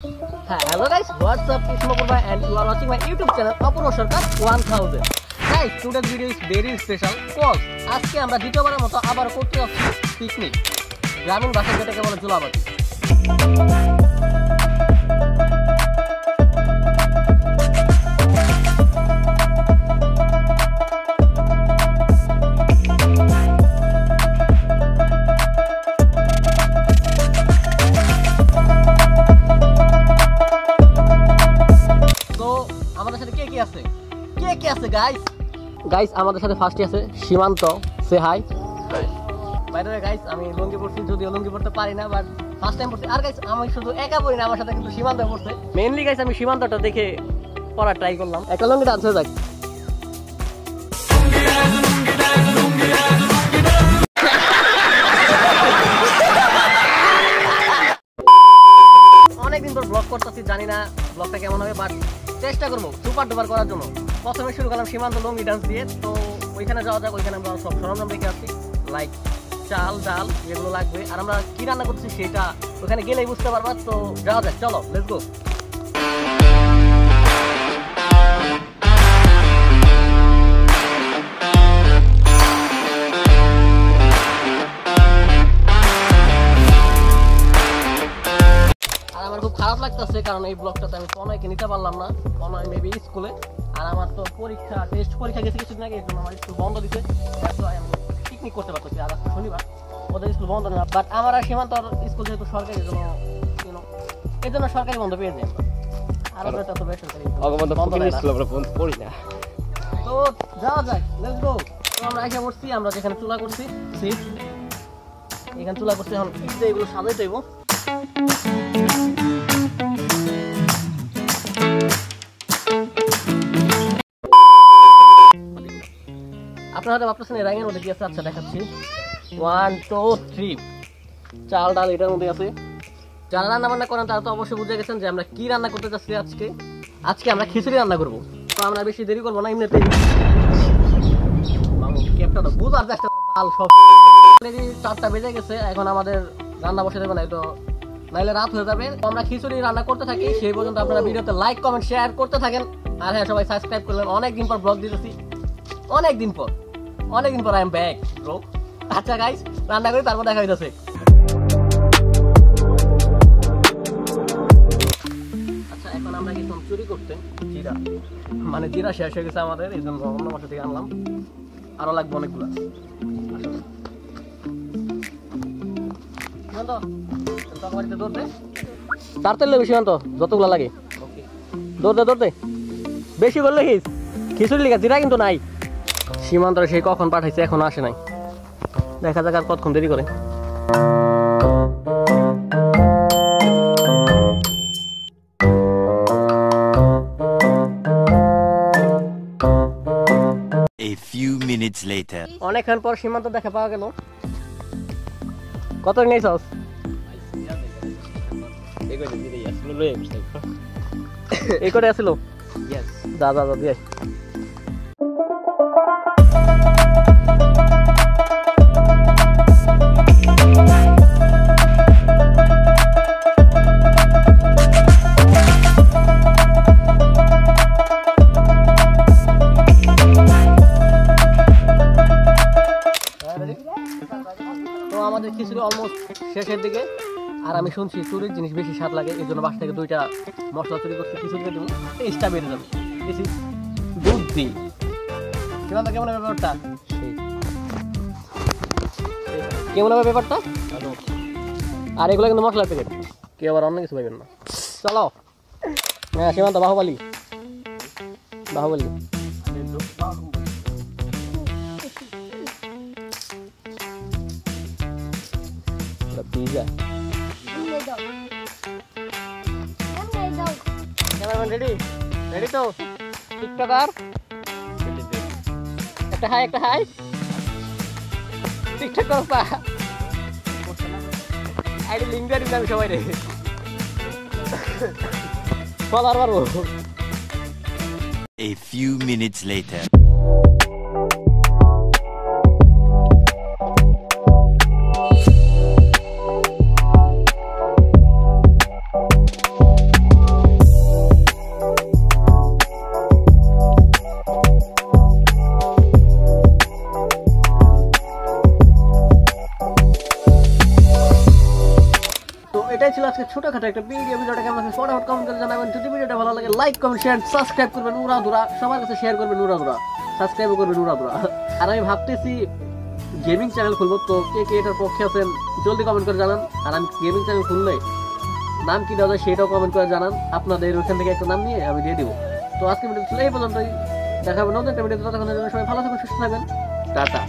Hello guys, what's up? It's Mopurba and you are watching my YouTube channel Apurva Sarkar 1000. Guys, today's video is very special because আজকে আমরা দ্বিতীয়বারের মতো আবার করতে যাচ্ছি picnic. গ্রামীণ ভাষায় যেটাকে বলে জুলাবাতি। গাইস আমাদের সাথে ফার্স্টে আছে Simanta. Say hi. By the way guys, আমি লুঙ্গি পরছি, যদিও লুঙ্গি পরতে পারি না, বাট ফার্স্ট টাইম পরছি। আর গাইস আমি শুধু একা পরি না, আমার সাথে কিন্তু সীমান্ত পরছে। মেইনলি গাইস আমি সীমান্তটা দেখে পরা ট্রাই করলাম। একটা লুঙ্গি ডান্স হয়ে যাক। অনেকদিন পর ব্লগ করতেছি, জানি না ব্লগটা কেমন হবে, বাট চেষ্টা করবো সুপার ডুপার করার জন্য। প্রথমে শুরু করলাম সীমান্ত লুঙ্গি ডান্স দিয়ে। তো ওইখানে যাওয়া যাক, ওইখানে আমরা সব সরঞ্জাম রেখে আসছি, লাইক চাল ডাল যেগুলো লাগবে, আর আমরা কি রান্না করছি সেটা ওখানে গেলেই বুঝতে পারবা। তো যাওয়া যাক, চলো লেটস গো। আমার খুব খারাপ লাগতেছে, কারণ এই ব্লগটাতে আমি অনেকে নিতে পারলাম না, অনেক মেবি স্কুলে। আর আমার তো টেস্ট পরীক্ষা গেছে কিছুদিন আগে, আমার স্কুল বন্ধ দিতে, আমি পিকনিক করতে পারতেছি। আর আজকে শনিবার, ওদের স্কুল বন্ধ না, বাট আমার আর সীমান্তর স্কুল যেহেতু সরকারি, এই জন্য সরকারি বন্ধ পেয়ে যাই আমরা। আর ওটা তো বেসরকারি পড়ি না। তো যাওয়া যাক, লেটস গো। তো আমরা এসে পড়ছি, আমরা যেখানে চুলা করছি, এখানে চুলা করছি। এখন এগুলো সাজাইতে হইব। আপনারা ভাবতেছেন এই রাঙের মধ্যে কি আছে? আচ্ছা দেখাচ্ছি। 1 2 3 চাল ডাল এটার মধ্যে আছে। যারা রান্না বান্না করেন তারা তো অবশ্যই বুঝে গেছেন যে আমরা কি রান্না করতে যাচ্ছি। আজকে আমরা খিচুড়ি রান্না করবো। তো আমরা বেশি দেরি করবো না, এমনিতেই ক্যাপটা বুঝার চেষ্টা বাল সব 4টা বেজে গেছে। এখন আমাদের রান্না বসে দেবে না, তো নাইলে রাত হয়ে যাবে। তো আমরা খিচুড়ি রান্না করতে থাকি, সেই পর্যন্ত আপনারা ভিডিওতে লাইক কমেন্ট শেয়ার করতে থাকেন। আর হ্যাঁ, সবাই সাবস্ক্রাইব করলেন। অনেকদিন পর ব্লগ দিতেছি, অনেকদিন পর আই এম ব্যাক ব্রো। আচ্ছা গাইস, রান্না করি, তারপর দেখা হইতেছে। আচ্ছা, এখন আমরা গেছিলাম চুরি করতে জিরা শেষ হয়ে গেছে আমাদের, এই জন্য অন্য মাসে থেকে আনলাম। আরো লাগবে অনেকগুলো। তাড়াতাড়ি বেশি তো যতগুলো লাগে দৌড়তে বেশি করলে খিচুড়ি লেগে জিরা কিন্তু নাই। সীমান্তরা সেই কখন পাঠাইছে, এখনো আসে নাই। দেখা যাক আর কতক্ষণ দেরি করে। অনেকক্ষণ পর সীমান্ত দেখা পাওয়া গেল। কত নিয়েছস? এই করে আসলো। যা দিয়ে আমাদের খিচুড়ি অলমোস্ট শেষের দিকে। আর আমি শুনছি চুরির জিনিস বেশি স্বাদ লাগে, এই জন্য বাসা থেকে 2টা মশলা চুরি করতে খিচুড়িকে দেবো, টেস্টটা বেড়ে যাবে। বেশি দুধ দিই। কেমন হবে ব্যাপারটা? কেমন হবে ব্যাপারটা? আর এগুলো কিন্তু মশলার প্যাকেট, কেউ আবার অন্য কিছু পাইবেন না। চলো। হ্যাঁ সীমান্ত, বাহুবলী পিজা। ক্যামেরাম্যান রেডি তো? টিকটকার একটা হাই টিকটক করবা। আইডি লিংক দিয়ে দিলাম সবাই রে, ফলোয়ার মারবো। A few minutes later. আজকে ছোটখাটো একটা ভিডিওটা কেমন লাগছে ফটাফট কমেন্ট করে জানাবেন। যদি ভিডিওটা ভালো লাগে লাইক কমেন্ট শেয়ার সাবস্ক্রাইব করবেন উড়াধুরা, সবার কাছে শেয়ার করবেন উড়াধুরা, সাবস্ক্রাইবও করবেন উড়াধুরা। আর আমি ভাবতেছি গেমিং চ্যানেল খুলবো, তো কে কে এটার পক্ষে আছেন জলদি কমেন্ট করে জানান। আর আমি গেমিং চ্যানেল খুললে নাম কি দেওয়া যায় সেটাও কমেন্ট করে জানান, আপনাদের ওইখান থেকে একটা নাম নিয়ে আমি দিয়ে দিব। তো আজকে ভিডিও ছিল এই পর্যন্তই, দেখা হবে নতুন একটা ভিডিও। ততক্ষণের জন্য সবাই ভালো থাকবেন, সুস্থ থাকবেন, টাটা।